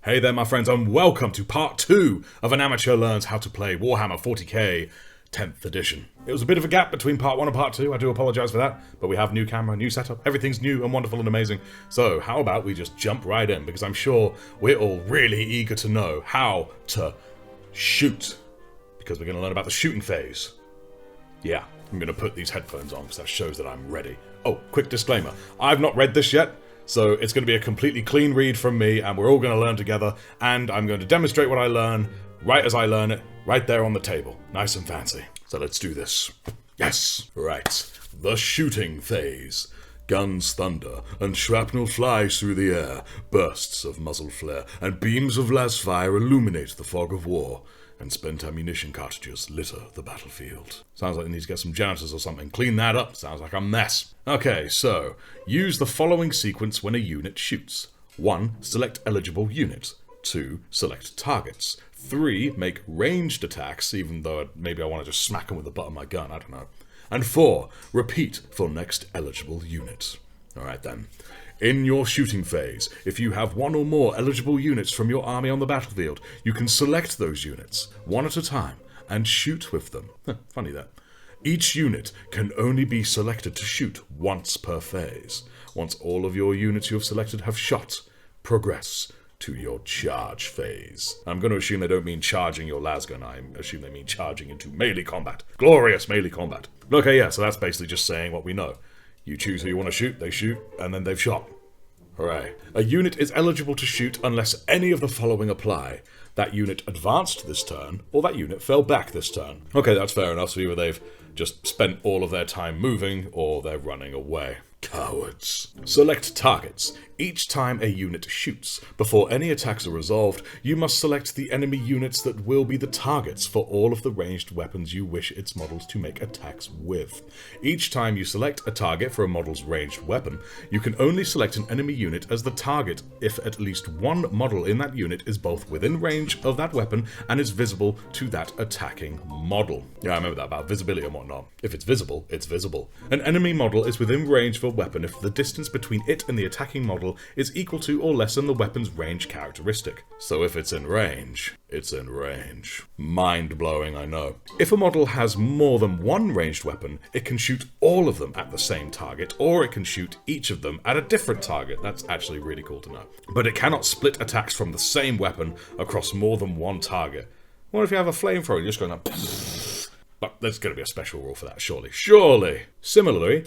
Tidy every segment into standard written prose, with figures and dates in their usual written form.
Hey there my friends and welcome to part 2 of An Amateur Learns How to Play Warhammer 40k 10th edition. It was a bit of a gap between part 1 and part 2, I do apologise for that, but we have new camera, new setup, everything's new and wonderful and amazing. So how about we just jump right in, because I'm sure we're all really eager to know how to shoot, because we're going to learn about the shooting phase. Yeah, I'm going to put these headphones on because that shows that I'm ready. Oh, quick disclaimer, I've not read this yet. So it's going to be a completely clean read from me, and we're all going to learn together, and I'm going to demonstrate what I learn, right as I learn it, right there on the table. Nice and fancy. So let's do this. Yes! Right. The shooting phase. Guns thunder, and shrapnel flies through the air. Bursts of muzzle flare, and beams of las fire illuminate the fog of war. And spent ammunition cartridges litter the battlefield. Sounds like they need to get some janitors or something. Clean that up. Sounds like a mess. Okay, so, use the following sequence when a unit shoots. 1. Select eligible unit. 2. Select targets. 3. Make ranged attacks, even though maybe I want to just smack them with the butt of my gun, I don't know. And 4. Repeat for next eligible unit. Alright then. In your shooting phase, if you have one or more eligible units from your army on the battlefield, you can select those units, one at a time, and shoot with them. Funny that. Each unit can only be selected to shoot once per phase. Once all of your units you have selected have shot, progress to your charge phase. I'm going to assume they don't mean charging your lasgun, I assume they mean charging into melee combat. Glorious melee combat. Okay, yeah, so that's basically just saying what we know. You choose who you want to shoot, they shoot, and then they've shot. Hooray. A unit is eligible to shoot unless any of the following apply. That unit advanced this turn, or that unit fell back this turn. Okay, that's fair enough, so either they've just spent all of their time moving, or they're running away. Cowards. Select targets. Each time a unit shoots, before any attacks are resolved, you must select the enemy units that will be the targets for all of the ranged weapons you wish its models to make attacks with. Each time you select a target for a model's ranged weapon, you can only select an enemy unit as the target if at least one model in that unit is both within range of that weapon and is visible to that attacking model. Yeah, I remember that about visibility and whatnot. If it's visible, it's visible. An enemy model is within range of a weapon if the distance between it and the attacking model is equal to or less than the weapon's range characteristic. So if it's in range, it's in range. Mind-blowing, I know. If a model has more than one ranged weapon, it can shoot all of them at the same target, or it can shoot each of them at a different target. That's actually really cool to know. But it cannot split attacks from the same weapon across more than one target. What if you have a flamethrower, you're just going up? But there's going to be a special rule for that, surely. Surely! Similarly,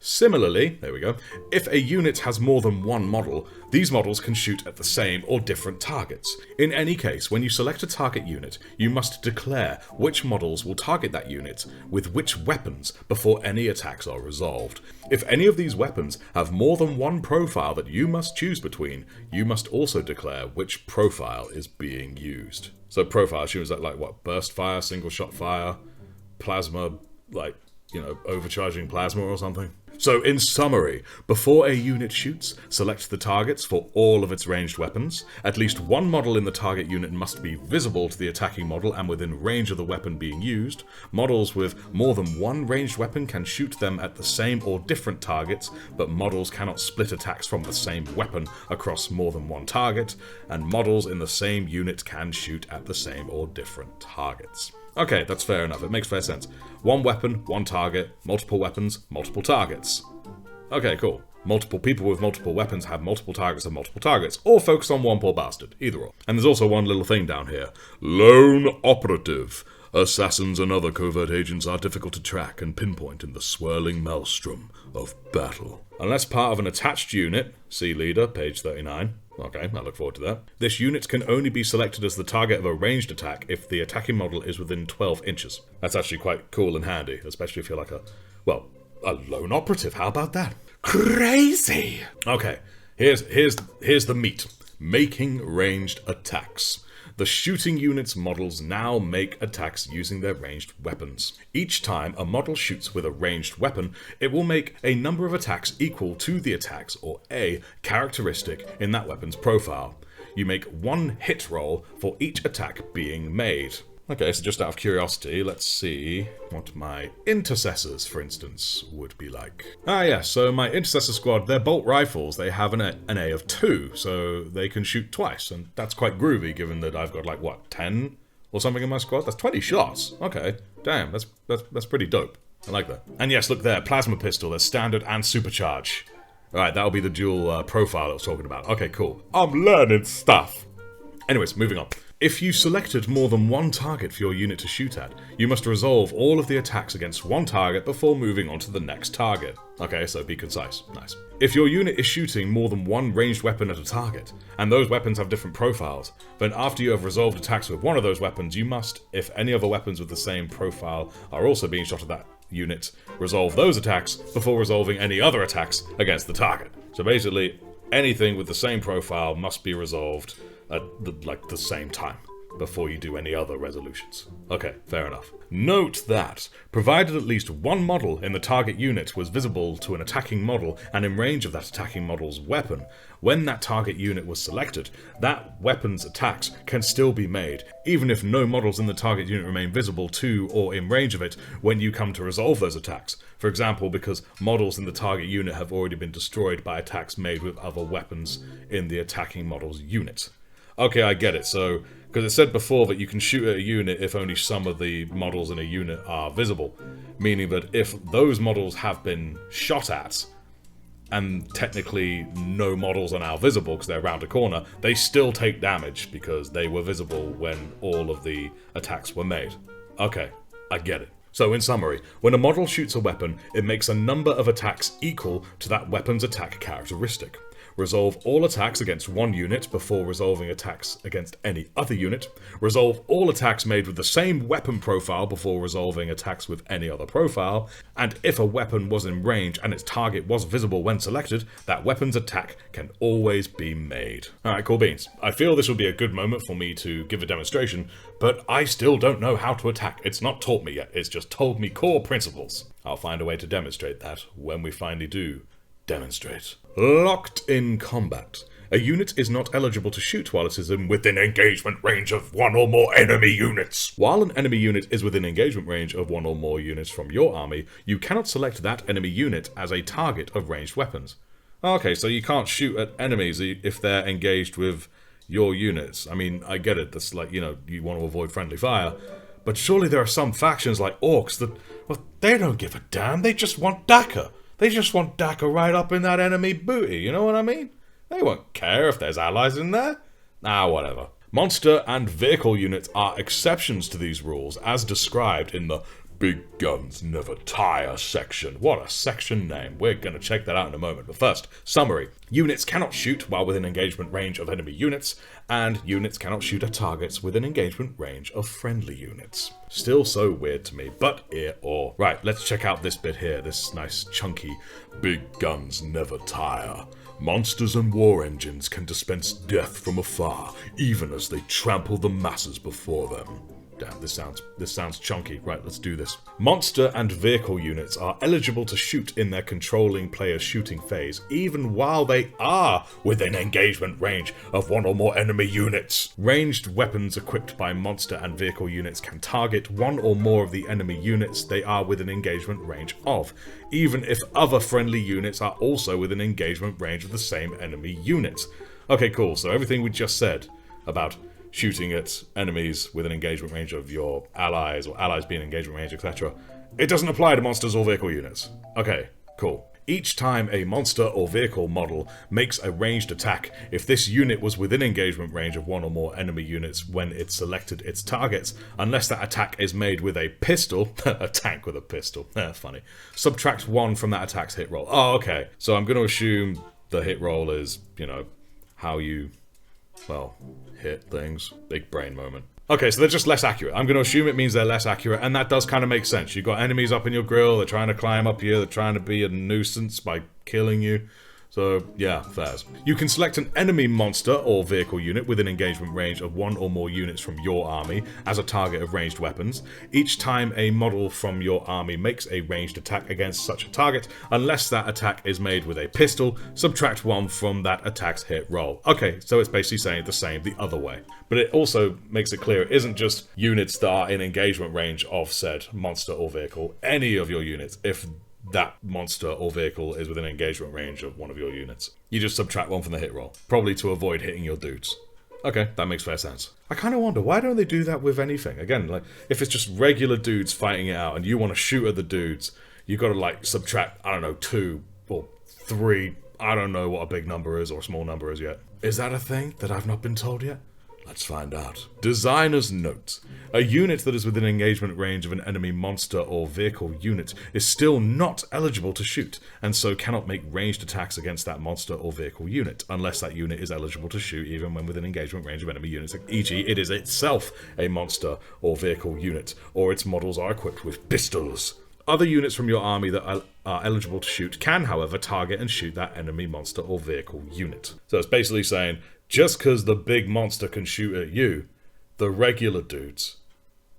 Similarly, there we go, if a unit has more than one model, these models can shoot at the same or different targets. In any case, when you select a target unit, you must declare which models will target that unit with which weapons before any attacks are resolved. If any of these weapons have more than one profile that you must choose between, you must also declare which profile is being used. So profile, is that like what, burst fire, single shot fire, plasma, like, you know, overcharging plasma or something. So in summary, before a unit shoots, select the targets for all of its ranged weapons. At least one model in the target unit must be visible to the attacking model and within range of the weapon being used. Models with more than one ranged weapon can shoot them at the same or different targets, but models cannot split attacks from the same weapon across more than one target, and models in the same unit can shoot at the same or different targets. Okay, that's fair enough. It makes fair sense. One weapon, one target, multiple weapons, multiple targets. Okay, cool. Multiple people with multiple weapons have multiple targets and multiple targets, or focus on one poor bastard. Either or. And there's also one little thing down here. Lone operative. Assassins and other covert agents are difficult to track and pinpoint in the swirling maelstrom of battle. Unless part of an attached unit, see leader, page 39. Okay, I look forward to that. This unit can only be selected as the target of a ranged attack if the attacking model is within 12 inches. That's actually quite cool and handy, especially if you're like a lone operative. How about that? Crazy! Okay, here's the meat. Making ranged attacks. The shooting unit's models now make attacks using their ranged weapons. Each time a model shoots with a ranged weapon, it will make a number of attacks equal to the attacks, or A, characteristic in that weapon's profile. You make one hit roll for each attack being made. Okay, so just out of curiosity, let's see what my intercessors, for instance, would be like. Ah, yeah, so my intercessor squad, they're bolt rifles. They have an A of 2, so they can shoot twice, and that's quite groovy, given that I've got, like, what, 10 or something in my squad? That's 20 shots. Okay, damn, that's pretty dope. I like that. And yes, look there, plasma pistol. There's standard and supercharge. Alright, that'll be the dual profile I was talking about. Okay, cool. I'm learning stuff. Anyways, moving on. If you selected more than one target for your unit to shoot at, you must resolve all of the attacks against one target before moving on to the next target. Okay, so be concise. Nice. If your unit is shooting more than one ranged weapon at a target, and those weapons have different profiles, then after you have resolved attacks with one of those weapons, you must, if any other weapons with the same profile are also being shot at that unit, resolve those attacks before resolving any other attacks against the target. So basically, anything with the same profile must be resolved at the same time before you do any other resolutions. Okay, fair enough. Note that, provided at least one model in the target unit was visible to an attacking model and in range of that attacking model's weapon, when that target unit was selected, that weapon's attacks can still be made, even if no models in the target unit remain visible to or in range of it when you come to resolve those attacks. For example, because models in the target unit have already been destroyed by attacks made with other weapons in the attacking model's unit. Okay, I get it. So, because it said before that you can shoot at a unit if only some of the models in a unit are visible. Meaning that if those models have been shot at, and technically no models are now visible because they're around a corner, they still take damage because they were visible when all of the attacks were made. Okay, I get it. So in summary, when a model shoots a weapon, it makes a number of attacks equal to that weapon's attack characteristic. Resolve all attacks against one unit before resolving attacks against any other unit. Resolve all attacks made with the same weapon profile before resolving attacks with any other profile. And if a weapon was in range and its target was visible when selected, that weapon's attack can always be made. Alright, cool beans. I feel this would be a good moment for me to give a demonstration, but I still don't know how to attack. It's not taught me yet, it's just told me core principles. I'll find a way to demonstrate that when we finally do demonstrate. Locked in combat. A unit is not eligible to shoot while it is within engagement range of one or more enemy units. While an enemy unit is within engagement range of one or more units from your army, you cannot select that enemy unit as a target of ranged weapons. Okay, so you can't shoot at enemies if they're engaged with your units. I mean, I get it, that's like, you know, you want to avoid friendly fire. But surely there are some factions like orcs that, well, they don't give a damn, they just want Daka. They just want Daka right up in that enemy booty, you know what I mean? They won't care if there's allies in there. Ah, whatever. Monster and vehicle units are exceptions to these rules, as described in the Big Guns Never Tire section. What a section name. We're going to check that out in a moment. But first, summary. Units cannot shoot while within engagement range of enemy units, and units cannot shoot at targets within engagement range of friendly units. Still so weird to me, but or. Right, let's check out this bit here, this nice chunky Big Guns Never Tire. Monsters and war engines can dispense death from afar, even as they trample the masses before them. Damn, this sounds chunky. Right, let's do this. Monster and vehicle units are eligible to shoot in their controlling player's shooting phase, even while they are within engagement range of one or more enemy units. Ranged weapons equipped by monster and vehicle units can target one or more of the enemy units they are within engagement range of, even if other friendly units are also within engagement range of the same enemy unit. Okay, cool. So everything we just said about shooting at enemies with an engagement range of your allies, or allies being engagement range, etc. It doesn't apply to monsters or vehicle units. Okay, cool. Each time a monster or vehicle model makes a ranged attack, if this unit was within engagement range of one or more enemy units when it selected its targets, unless that attack is made with a pistol, a tank with a pistol, funny, subtract 1 from that attack's hit roll. Oh, okay. So I'm going to assume the hit roll is, you know, how you, well, hit things. Big brain moment. Okay, so they're just less accurate. I'm going to assume it means they're less accurate, and that does kind of make sense. You've got enemies up in your grill, they're trying to climb up you, they're trying to be a nuisance by killing you. So, yeah, fairs. You can select an enemy monster or vehicle unit within engagement range of one or more units from your army as a target of ranged weapons. Each time a model from your army makes a ranged attack against such a target, unless that attack is made with a pistol, subtract 1 from that attack's hit roll. Okay, so it's basically saying the same the other way. But it also makes it clear it isn't just units that are in engagement range of said monster or vehicle. Any of your units, if that monster or vehicle is within engagement range of one of your units, you just subtract 1 from the hit roll, probably to avoid hitting your dudes. Okay, that makes fair sense. I kind of wonder, why don't they do that with anything? Again, like, if it's just regular dudes fighting it out and you want to shoot at the dudes, you got to, like, subtract, I don't know, 2 or 3, I don't know what a big number is or a small number is yet. Is that a thing that I've not been told yet? Let's find out. Designer's note. A unit that is within engagement range of an enemy monster or vehicle unit is still not eligible to shoot, and so cannot make ranged attacks against that monster or vehicle unit, unless that unit is eligible to shoot even when within engagement range of enemy units, e.g. it is itself a monster or vehicle unit, or its models are equipped with pistols. Other units from your army that are eligible to shoot can, however, target and shoot that enemy monster or vehicle unit. So it's basically saying, just because the big monster can shoot at you, the regular dudes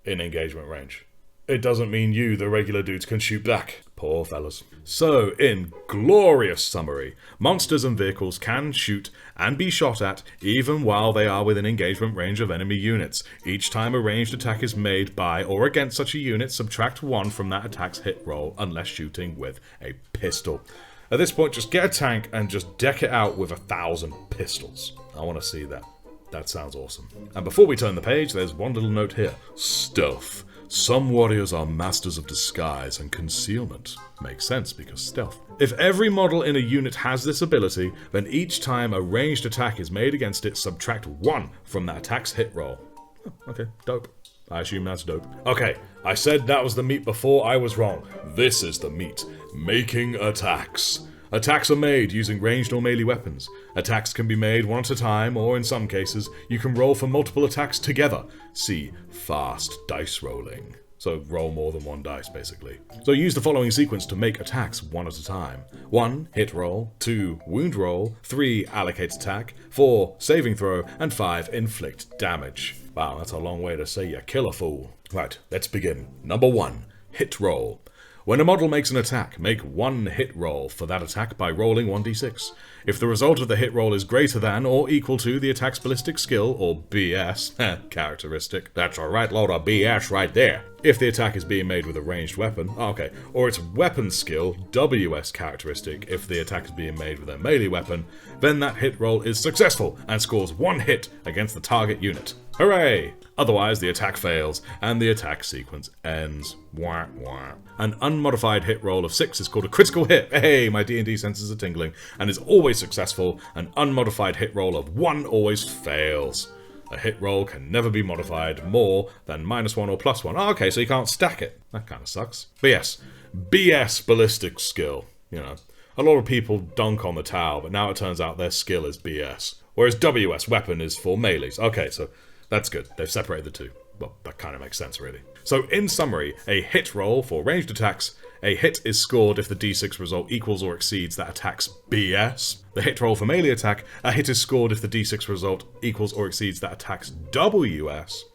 in engagement range, it doesn't mean you, the regular dudes, can shoot back. Poor fellas. So, in glorious summary, monsters and vehicles can shoot and be shot at even while they are within engagement range of enemy units. Each time a ranged attack is made by or against such a unit, subtract 1 from that attack's hit roll unless shooting with a pistol. At this point, just get a tank and just deck it out with 1,000 pistols. I want to see that. That sounds awesome. And before we turn the page, there's one little note here. Stealth. Some warriors are masters of disguise and concealment. Makes sense because stealth. If every model in a unit has this ability, then each time a ranged attack is made against it, subtract 1 from that attack's hit roll. Oh, okay, dope. I assume that's dope. Okay, I said that was the meat before. I was wrong. This is the meat. Making attacks. Attacks are made using ranged or melee weapons. Attacks can be made one at a time, or in some cases, you can roll for multiple attacks together. See fast dice rolling. So roll more than 1 dice, basically. So use the following sequence to make attacks one at a time. 1. Hit roll. 2. Wound roll. 3. Allocate attack. 4. Saving throw. And 5. Inflict damage. Wow, that's a long way to say you kill a fool. Right, let's begin. Number 1. Hit roll. When a model makes an attack, make 1 hit roll for that attack by rolling 1d6. If the result of the hit roll is greater than or equal to the attack's ballistic skill, or BS, characteristic, that's a right load of BS right there. If the attack is being made with a ranged weapon, or its weapon skill, WS characteristic, if the attack is being made with a melee weapon, then that hit roll is successful and scores 1 hit against the target unit. Hooray! Otherwise, the attack fails, and the attack sequence ends. Wah, wah. An unmodified hit roll of 6 is called a critical hit. Hey, my D&D senses are tingling, and is always successful. An unmodified hit roll of 1 always fails. A hit roll can never be modified more than -1 or +1. Oh, okay, so you can't stack it. That kind of sucks. But yes, BS ballistic skill. You know, a lot of people dunk on the Tau, but now it turns out their skill is BS. Whereas WS weapon is for melees. Okay, so that's good. They've separated the two. Well, that kind of makes sense, really. So, in summary, a hit roll for ranged attacks. A hit is scored if the d6 result equals or exceeds that attack's BS. The hit roll for melee attack. A hit is scored if the d6 result equals or exceeds that attack's WS.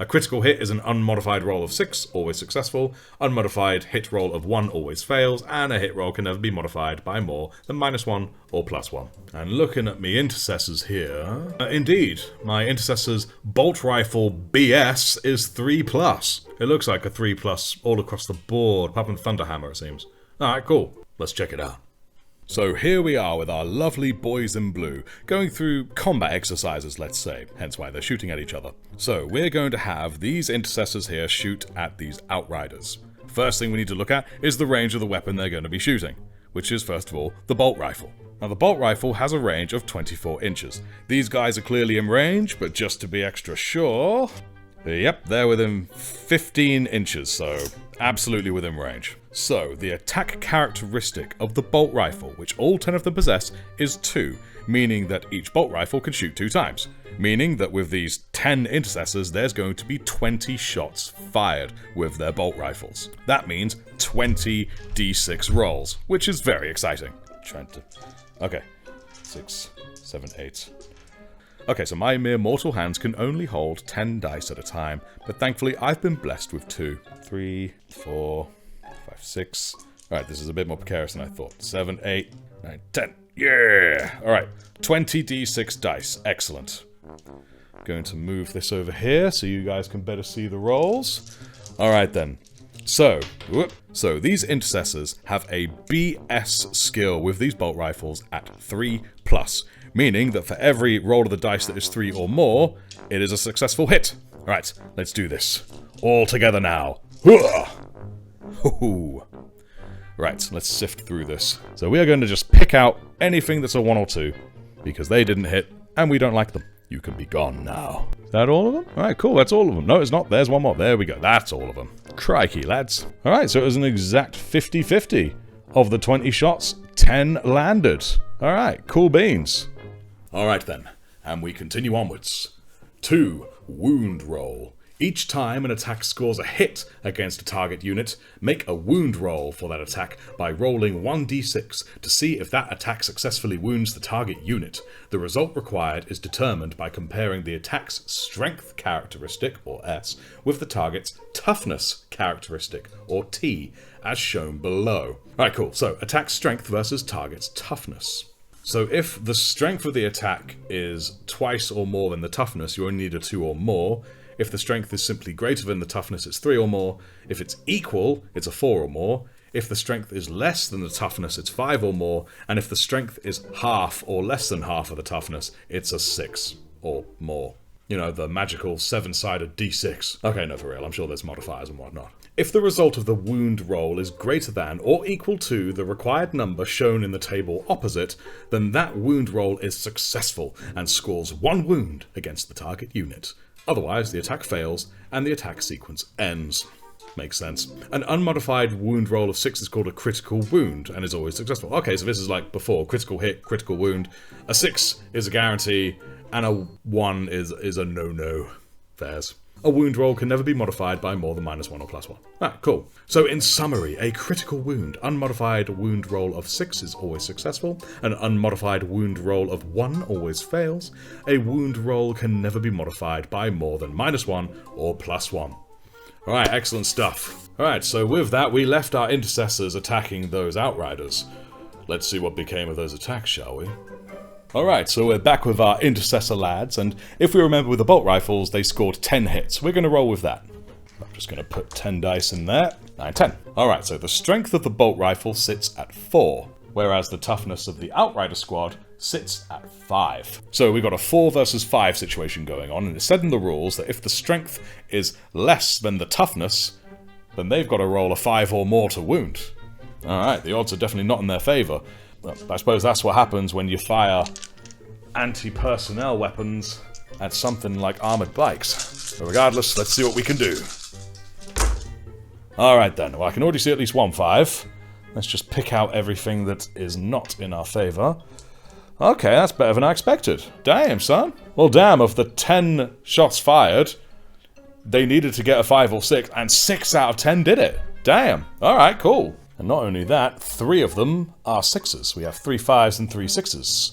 A critical hit is an unmodified roll of 6, always successful. Unmodified hit roll of 1 always fails, and a hit roll can never be modified by more than -1 or +1. And looking at me intercessors here, indeed, my intercessor's bolt rifle BS is 3+. It looks like a 3+ all across the board, apart from Thunderhammer, it seems. Alright, cool. Let's check it out. So here we are with our lovely boys in blue, going through combat exercises, let's say, hence why they're shooting at each other. So we're going to have these intercessors here shoot at these outriders. First thing we need to look at is the range of the weapon they're going to be shooting, which is first of all the bolt rifle. Now the bolt rifle has a range of 24 inches. These guys are clearly in range, but just to be extra sure, yep, they're within 15 inches, so absolutely within range. So, the attack characteristic of the bolt rifle, which all 10 of them possess, is 2, meaning that each bolt rifle can shoot 2 times. Meaning that with these 10 intercessors, there's going to be 20 shots fired with their bolt rifles. That means 20 d6 rolls, which is very exciting. Okay. 6, 7, 8. Okay, so my mere mortal hands can only hold 10 dice at a time, but thankfully I've been blessed with 2, 3, 4, 5, 6. Alright, this is a bit more precarious than I thought. 7, 8, 9, 10. Yeah! Alright, 20d6 dice. Excellent. Going to move this over here so you guys can better see the rolls. Alright then. So these intercessors have a BS skill with these bolt rifles at 3+, meaning that for every roll of the dice that is 3 or more, it is a successful hit. Alright, let's do this. All together now. Right, let's sift through this. So we are going to just pick out anything that's a 1 or 2, because they didn't hit, and we don't like them. You can be gone now. Is that all of them? Alright, cool, that's all of them. No, it's not. There's one more. There we go. That's all of them. Crikey, lads. Alright, so it was an exact 50-50. Of the 20 shots, 10 landed. Alright, cool beans. Alright then, and we continue onwards. 2. Wound roll. Each time an attack scores a hit against a target unit, make a wound roll for that attack by rolling 1d6 to see if that attack successfully wounds the target unit. The result required is determined by comparing the attack's strength characteristic, or S, with the target's toughness characteristic, or T, as shown below. Alright, cool. So, attack strength versus target's toughness. So if the strength of the attack is twice or more than the toughness, you only need a 2 or more. If the strength is simply greater than the toughness, it's 3 or more. If it's equal, it's a 4 or more. If the strength is less than the toughness, it's 5 or more. And if the strength is half or less than half of the toughness, it's a 6 or more. You know, the magical 7-sided d6. Okay, no, for real, I'm sure there's modifiers and whatnot. If the result of the wound roll is greater than or equal to the required number shown in the table opposite, then that wound roll is successful and scores 1 wound against the target unit. Otherwise, the attack fails, and the attack sequence ends. Makes sense. An unmodified wound roll of 6 is called a critical wound, and is always successful. Okay, so this is like before. Critical hit, critical wound. A 6 is a guarantee, and a 1 is a no-no. Fairs. A wound roll can never be modified by more than -1 or +1. Ah, cool. So in summary, a critical wound, unmodified wound roll of 6 is always successful. An unmodified wound roll of 1 always fails. A wound roll can never be modified by more than -1 or +1. Alright, excellent stuff. Alright, so with that, we left our intercessors attacking those outriders. Let's see what became of those attacks, shall we? Alright, so we're back with our intercessor lads, and if we remember with the bolt rifles, they scored 10 hits. We're going to roll with that. I'm just going to put 10 dice in there. 9, 10. Alright, so the strength of the bolt rifle sits at 4, whereas the toughness of the outrider squad sits at 5. So we've got a 4 versus 5 situation going on, and it said in the rules that if the strength is less than the toughness, then they've got to roll a 5 or more to wound. Alright, the odds are definitely not in their favour. I suppose that's what happens when you fire anti-personnel weapons at something like armoured bikes. But regardless, let's see what we can do. Alright then, well I can already see at least 1 5. Let's just pick out everything that is not in our favour. Okay, that's better than I expected. Damn, son. Well damn, of the 10 shots fired, they needed to get a 5 or 6, and 6 out of 10 did it. Damn. Alright, cool. And not only that, 3 of them are 6s. We have 3 5s and 3 6s.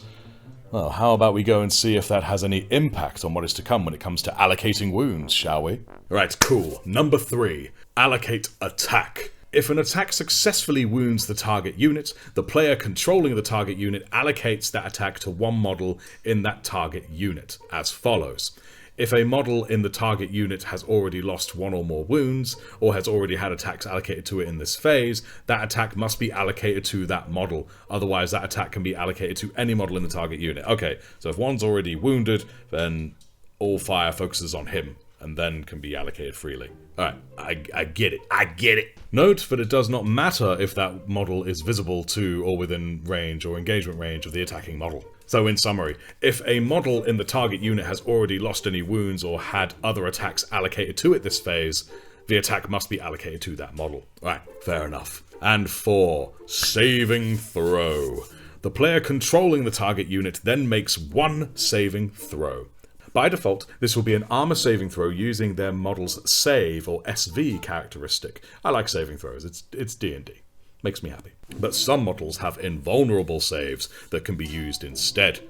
Well, how about we go and see if that has any impact on what is to come when it comes to allocating wounds, shall we? Right, cool. Number 3. Allocate attack. If an attack successfully wounds the target unit, the player controlling the target unit allocates that attack to one model in that target unit, as follows. If a model in the target unit has already lost 1 or more wounds, or has already had attacks allocated to it in this phase, that attack must be allocated to that model. Otherwise, that attack can be allocated to any model in the target unit. Okay, so if one's already wounded, then all fire focuses on him, and then can be allocated freely. Alright, I get it. I get it. Note that it does not matter if that model is visible to or within range or engagement range of the attacking model. So in summary, if a model in the target unit has already lost any wounds or had other attacks allocated to it this phase, the attack must be allocated to that model. Right, fair enough. And 4, saving throw. The player controlling the target unit then makes 1 saving throw. By default, this will be an armor saving throw using their model's save or SV characteristic. I like saving throws, it's D&D. Makes me happy. But some models have invulnerable saves that can be used instead.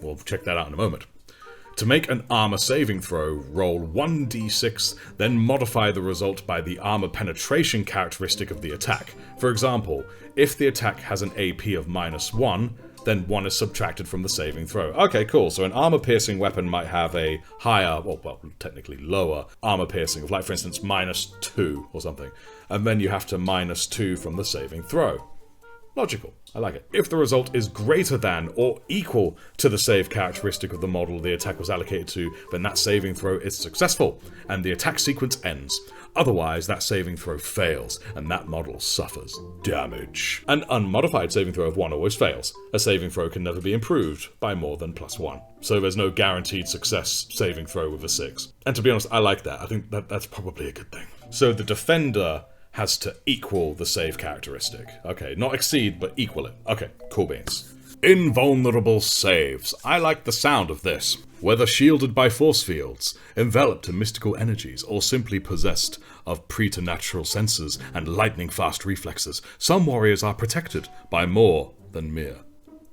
We'll check that out in a moment. To make an armor saving throw, roll 1d6, then modify the result by the armor penetration characteristic of the attack. For example, if the attack has an AP of -1, then 1 is subtracted from the saving throw. Okay, cool. So an armor-piercing weapon might have a higher, well, technically lower armor piercing of, like, for instance, -2 or something. And then you have to -2 from the saving throw. Logical. I like it. If the result is greater than or equal to the save characteristic of the model the attack was allocated to, then that saving throw is successful, and the attack sequence ends. Otherwise, that saving throw fails, and that model suffers damage. An unmodified saving throw of 1 always fails. A saving throw can never be improved by more than +1. So there's no guaranteed success saving throw with a 6. And to be honest, I like that. I think that's probably a good thing. So the defender has to equal the save characteristic. Okay, not exceed, but equal it. Okay, cool beans. Invulnerable saves. I like the sound of this. Whether shielded by force fields, enveloped in mystical energies, or simply possessed of preternatural senses and lightning-fast reflexes, some warriors are protected by more than mere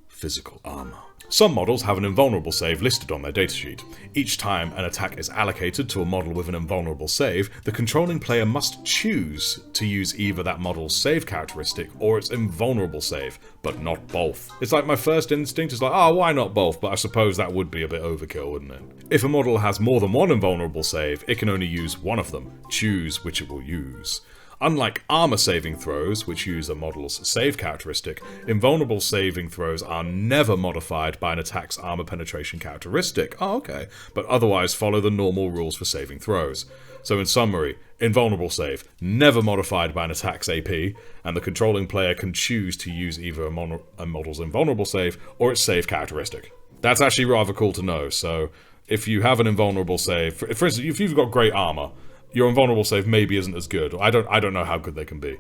physical armor. Some models have an invulnerable save listed on their datasheet. Each time an attack is allocated to a model with an invulnerable save, the controlling player must choose to use either that model's save characteristic or its invulnerable save, but not both. It's like my first instinct is like, oh, why not both? But I suppose that would be a bit overkill, wouldn't it? If a model has more than one invulnerable save, it can only use one of them. Choose which it will use. Unlike armor saving throws, which use a model's save characteristic, invulnerable saving throws are never modified by an attack's armor penetration characteristic. Oh, okay. But otherwise follow the normal rules for saving throws. So in summary, invulnerable save, never modified by an attack's AP, and the controlling player can choose to use either a model's invulnerable save or its save characteristic. That's actually rather cool to know. So if you have an invulnerable save, for instance, if you've got great armor, your invulnerable save maybe isn't as good. I don't know how good they can be.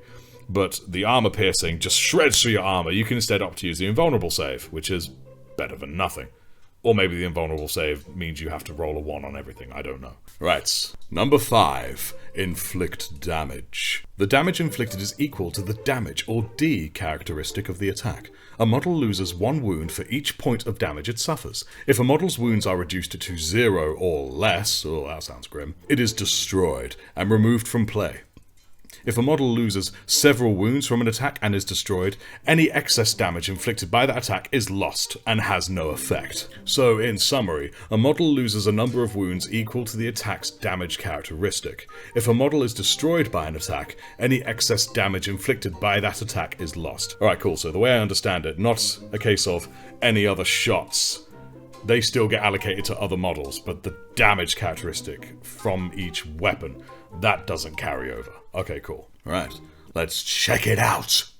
But the armor piercing just shreds through your armor. You can instead opt to use the invulnerable save, which is better than nothing. Or maybe the invulnerable save means you have to roll a 1 on everything. I don't know. Right. Number 5. Inflict damage. The damage inflicted is equal to the damage, or D, characteristic of the attack. A model loses 1 wound for each point of damage it suffers. If a model's wounds are reduced to 0 or less, oh, that sounds grim, it is destroyed and removed from play. If a model loses several wounds from an attack and is destroyed, any excess damage inflicted by that attack is lost and has no effect. So, in summary, a model loses a number of wounds equal to the attack's damage characteristic. If a model is destroyed by an attack, any excess damage inflicted by that attack is lost. Alright, cool. So the way I understand it, not a case of any other shots. They still get allocated to other models, but the damage characteristic from each weapon, that doesn't carry over. Okay, cool. Alright, let's check it out.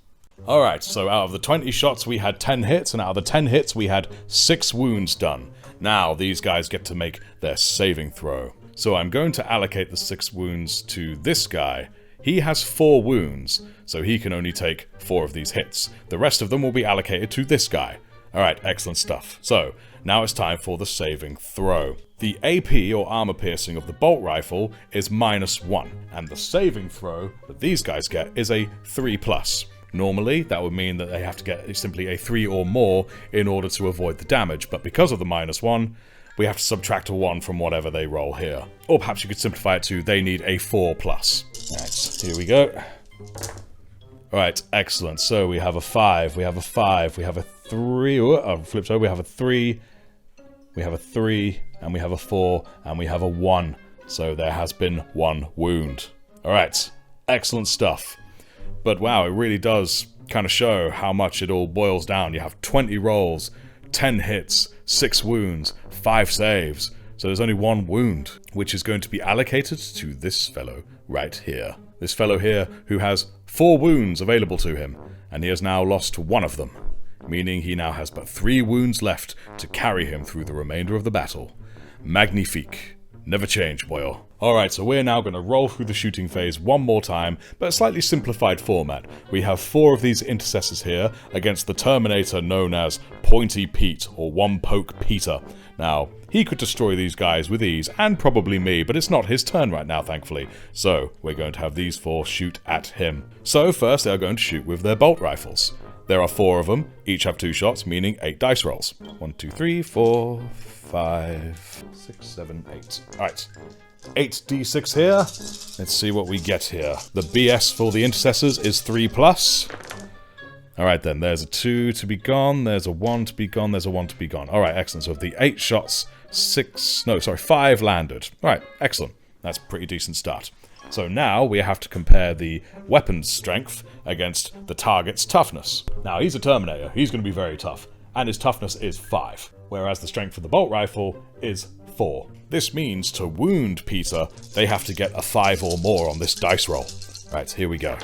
Alright, so out of the 20 shots we had 10 hits, and out of the 10 hits we had 6 wounds done. Now these guys get to make their saving throw. So I'm going to allocate the 6 wounds to this guy. He has 4 wounds, so he can only take 4 of these hits. The rest of them will be allocated to this guy. Alright, excellent stuff. So, now it's time for the saving throw. The AP, or armor piercing, of the bolt rifle is -1, and the saving throw that these guys get is a 3+. Normally, that would mean that they have to get simply a 3 or more in order to avoid the damage, but because of the -1, we have to subtract a 1 from whatever they roll here. Or perhaps you could simplify it to, they need a 4+. Right, here we go. Alright, excellent. So we have a 5, we have a 5, we have a 3, flipped over, we have a 3, we have a 3, and we have a 4, and we have a 1. So there has been 1 wound. Alright, excellent stuff. But wow, it really does kind of show how much it all boils down. You have 20 rolls, 10 hits, 6 wounds, 5 saves. So there's only 1 wound, which is going to be allocated to this fellow right here. This fellow here who has 4 wounds available to him, and he has now lost 1 of them, meaning he now has but 3 wounds left to carry him through the remainder of the battle. Magnifique. Never change, boyo. Alright, so we're now going to roll through the shooting phase one more time, but a slightly simplified format. We have 4 of these intercessors here against the Terminator known as Pointy Pete, or One Poke Peter. Now, he could destroy these guys with ease, and probably me, but it's not his turn right now, thankfully. So, we're going to have these 4 shoot at him. So, first they are going to shoot with their bolt rifles. There are 4 of them, each have 2 shots, meaning 8 dice rolls. 1, 2, 3, 4, 5, 6, 7, 8. Alright. 8d6 here. Let's see what we get here. The BS for the intercessors is 3+. Alright then, there's a 2 to be gone, there's a 1 to be gone, there's a 1 to be gone. Alright, excellent. So of the 8 shots, 5 landed. Alright, excellent. That's a pretty decent start. So now we have to compare the weapon's strength against the target's toughness. Now he's a Terminator, he's going to be very tough, and his toughness is 5, whereas the strength of the bolt rifle is 4. This means to wound Peter, they have to get a 5 or more on this dice roll. Right, here we go.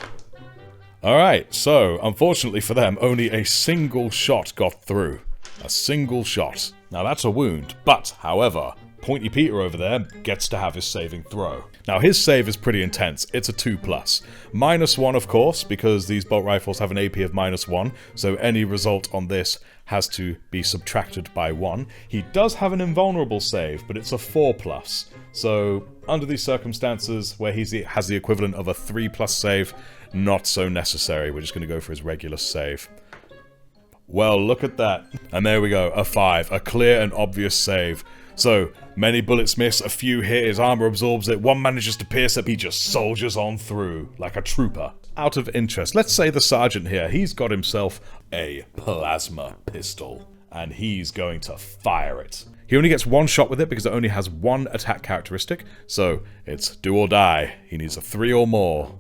Alright, so, unfortunately for them, only a single shot got through. A single shot. Now that's a wound, but, however, Pointy Peter over there gets to have his saving throw. Now his save is pretty intense, it's a 2+. -1 of course, because these bolt rifles have an AP of -1, so any result on this has to be subtracted by 1. He does have an invulnerable save, but it's a 4+. So, under these circumstances, where he has the equivalent of a 3+ save, not so necessary. We're just going to go for his regular save. Well, look at that. And there we go, a 5. A clear and obvious save. So, many bullets miss, a few hit, his armor absorbs it, 1 manages to pierce it, he just soldiers on through, like a trooper. Out of interest, let's say the sergeant here, he's got himself a plasma pistol, and he's going to fire it. He only gets 1 shot with it because it only has 1 attack characteristic, so it's do or die. He needs a 3 or more.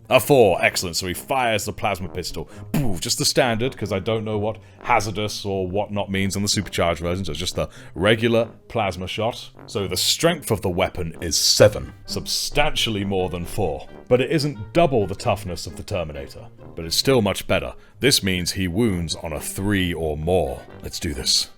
A 4, excellent, so he fires the plasma pistol. Poof, just the standard, because I don't know what hazardous or whatnot means on the supercharged version, so it's just the regular plasma shot. So the strength of the weapon is 7, substantially more than 4. But it isn't double the toughness of the Terminator, but it's still much better. This means he wounds on a 3 or more. Let's do this.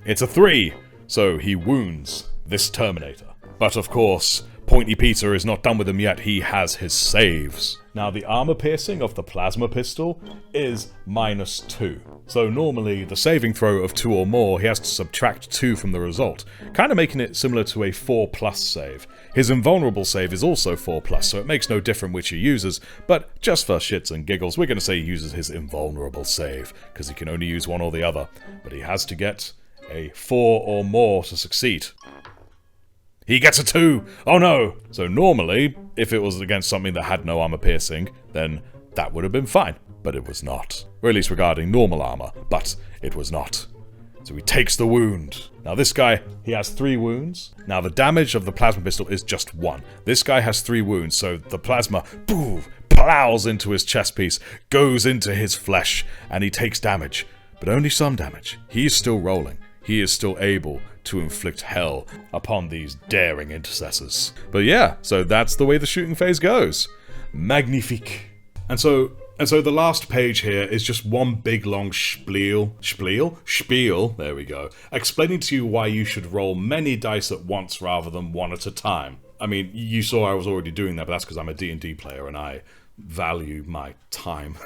It's a 3, so he wounds this Terminator. But of course, Pointy Peter is not done with him yet, he has his saves. Now the armor piercing of the plasma pistol is -2. So normally the saving throw of 2 or more, he has to subtract 2 from the result, kind of making it similar to a 4+ save. His invulnerable save is also 4+, so it makes no difference which he uses, but just for shits and giggles, we're going to say he uses his invulnerable save, because he can only use one or the other, but he has to get a 4 or more to succeed. He gets a 2! Oh no! So normally, if it was against something that had no armor piercing, then that would have been fine. But it was not. Or at least regarding normal armor. But it was not. So he takes the wound. Now this guy, he has 3 wounds. Now the damage of the plasma pistol is just 1. This guy has 3 wounds, so the plasma, boom, plows into his chest piece, goes into his flesh, and he takes damage. But only some damage. He is still rolling. He is still able to inflict hell upon these daring intercessors. But yeah, so that's the way the shooting phase goes. Magnifique. And so the last page here is just one big long spiel, there we go, explaining to you why you should roll many dice at once rather than 1 at a time. I mean, you saw I was already doing that, but that's because I'm a D&D player and I value my time.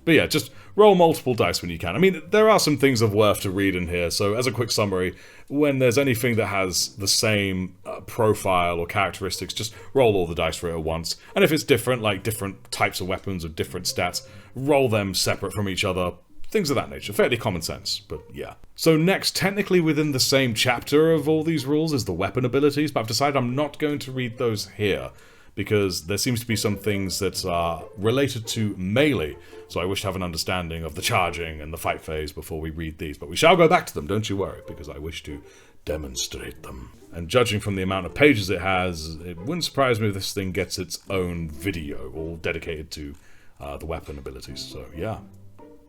But yeah, just roll multiple dice when you can. I mean, there are some things of worth to read in here, so as a quick summary, when there's anything that has the same profile or characteristics, just roll all the dice for it at once. And if it's different, like different types of weapons of different stats, roll them separate from each other. Things of that nature. Fairly common sense, but yeah. So next, technically within the same chapter of all these rules is the weapon abilities, but I've decided I'm not going to read those here, because there seems to be some things that are related to melee, so I wish to have an understanding of the charging and the fight phase before we read these, but we shall go back to them, don't you worry, because I wish to demonstrate them. And judging from the amount of pages it has, it wouldn't surprise me if this thing gets its own video, all dedicated to the weapon abilities, so yeah.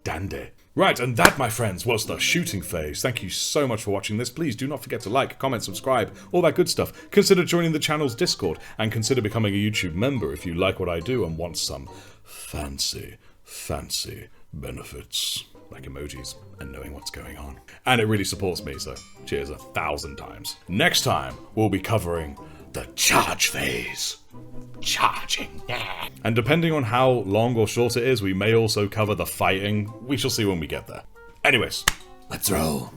Dandy. Right, and that, my friends, was the shooting phase. Thank you so much for watching this. Please do not forget to like, comment, subscribe, all that good stuff. Consider joining the channel's Discord, and consider becoming a YouTube member if you like what I do and want some fancy, fancy benefits. like emojis and knowing what's going on. And it really supports me, so cheers 1,000 times. Next time, we'll be covering the charge phase. Charging. And depending on how long or short it is, we may also cover the fighting. We shall see when we get there. Anyways, let's roll.